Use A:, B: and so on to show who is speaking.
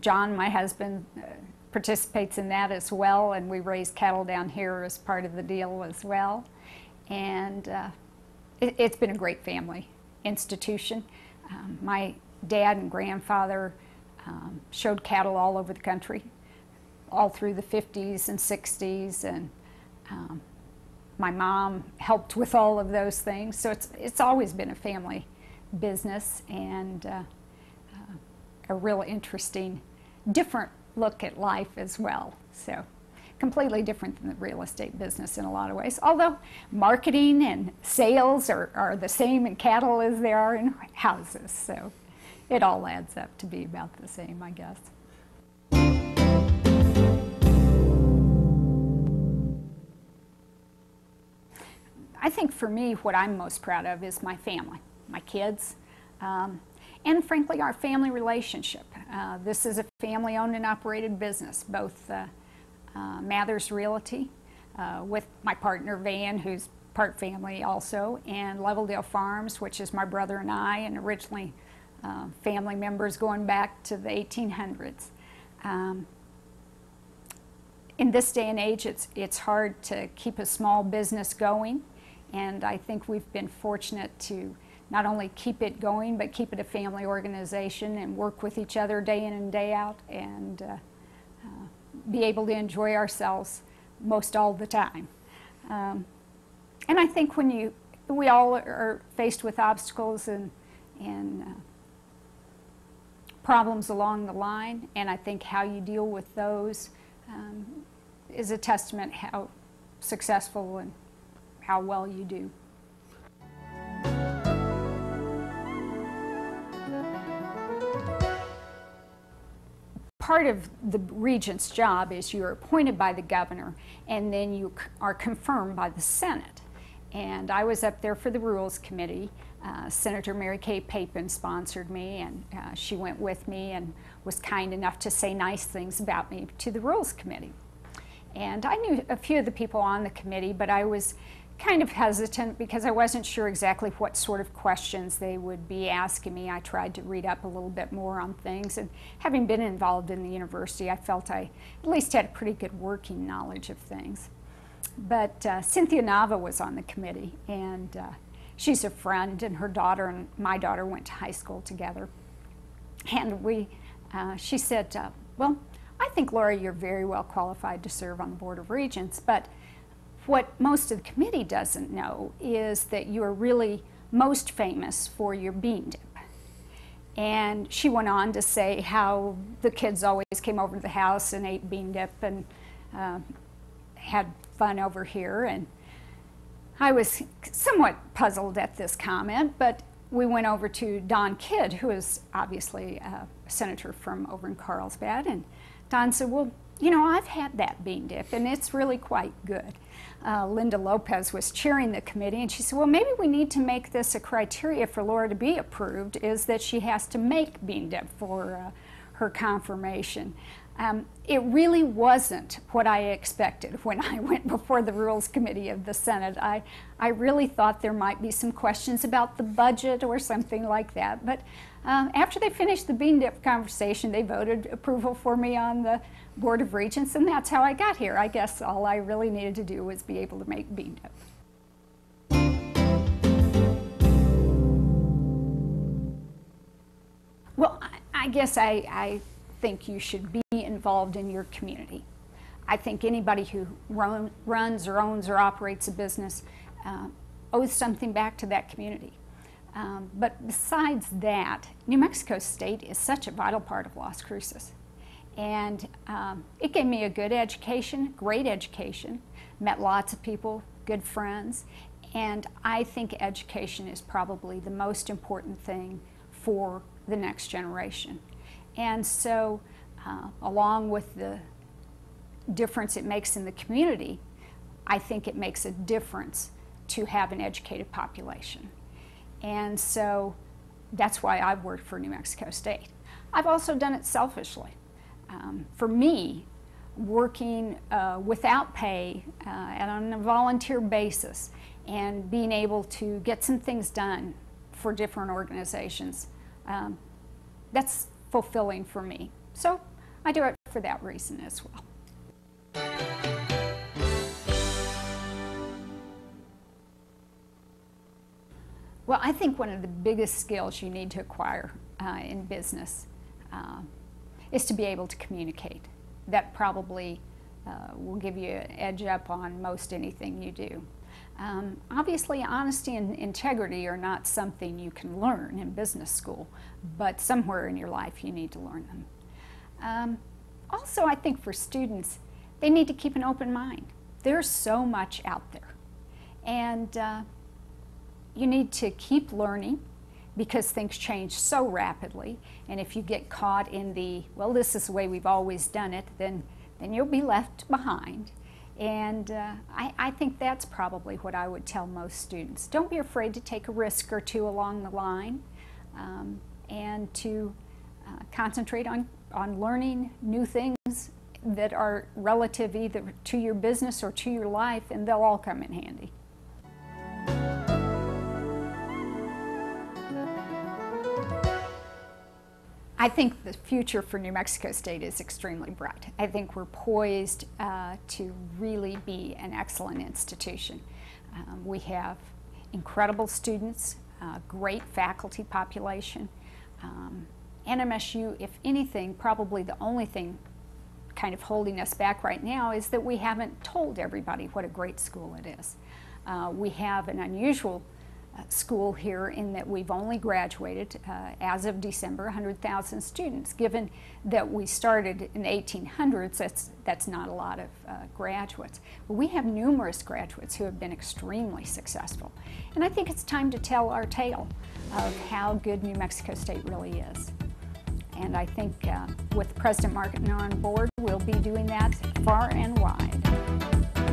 A: John, my husband, participates in that as well, and we raise cattle down here as part of the deal as well. And it's been a great family institution. My dad and grandfather showed cattle all over the country, all through the 50s and 60s, and my mom helped with all of those things. So it's always been a family business, and a real interesting, different look at life as well. So completely different than the real estate business in a lot of ways. Although marketing and sales are the same in cattle as they are in houses. So it all adds up to be about the same, I guess. I think for me, what I'm most proud of is my family, my kids, and frankly, our family relationship. This is a family-owned and operated business, both Mathers Realty with my partner Van, who's part family also, and Leveldale Farms, which is my brother and I, and originally family members going back to the 1800s. In this day and age, it's hard to keep a small business going, and I think we've been fortunate to not only keep it going, but keep it a family organization and work with each other day in and day out, and be able to enjoy ourselves most all the time. And I think when we all are faced with obstacles and problems along the line, and I think how you deal with those is a testament how successful and how well you do. Part of the regent's job is you're appointed by the governor, and then you are confirmed by the Senate. And I was up there for the Rules Committee. Senator Mary Kay Papin sponsored me, and she went with me and was kind enough to say nice things about me to the Rules Committee. And I knew a few of the people on the committee, but I was kind of hesitant because I wasn't sure exactly what sort of questions they would be asking me. I tried to read up a little bit more on things, and having been involved in the university, I felt I at least had a pretty good working knowledge of things. But Cynthia Nava was on the committee, and she's a friend, and her daughter and my daughter went to high school together. And she said, well, I think, Laura, you're very well qualified to serve on the Board of Regents, but what most of the committee doesn't know is that you're really most famous for your bean dip. And she went on to say how the kids always came over to the house and ate bean dip and had fun over here. And I was somewhat puzzled at this comment, but we went over to Don Kidd, who is obviously a senator from over in Carlsbad, and Don said, well, you know, I've had that bean dip, and it's really quite good. Linda Lopez was chairing the committee, and she said, well, maybe we need to make this a criteria for Laura to be approved, is that she has to make bean dip for her confirmation. It really wasn't what I expected when I went before the Rules Committee of the Senate. I really thought there might be some questions about the budget or something like that, but after they finished the bean dip conversation, they voted approval for me on the Board of Regents, and that's how I got here. I guess all I really needed to do was be able to make bean dip. Well, I guess I think you should be involved in your community. I think anybody who runs or owns or operates a business owes something back to that community. But besides that, New Mexico State is such a vital part of Las Cruces. And it gave me a good education, great education, met lots of people, good friends, and I think education is probably the most important thing for the next generation. And so, along with the difference it makes in the community, I think it makes a difference to have an educated population. And so that's why I've worked for New Mexico State. I've also done it selfishly. For me, working without pay and on a volunteer basis and being able to get some things done for different organizations, that's fulfilling for me. So I do it for that reason as well. Well, I think one of the biggest skills you need to acquire in business is to be able to communicate. That probably will give you an edge up on most anything you do. Obviously, honesty and integrity are not something you can learn in business school, but somewhere in your life you need to learn them. Also, I think for students, they need to keep an open mind. There's so much out there. And you need to keep learning because things change so rapidly. And if you get caught in the, well, this is the way we've always done it, then you'll be left behind. And I think that's probably what I would tell most students. Don't be afraid to take a risk or two along the line and to concentrate on learning new things that are relative either to your business or to your life, and they'll all come in handy. I think the future for New Mexico State is extremely bright. I think we're poised to really be an excellent institution. We have incredible students, great faculty population. NMSU, if anything, probably the only thing kind of holding us back right now is that we haven't told everybody what a great school it is. We have an unusual school here in that we've only graduated, as of December, 100,000 students. Given that we started in the 1800s, that's not a lot of graduates. But we have numerous graduates who have been extremely successful. And I think it's time to tell our tale of how good New Mexico State really is. And I think with President Martin on board, we'll be doing that far and wide.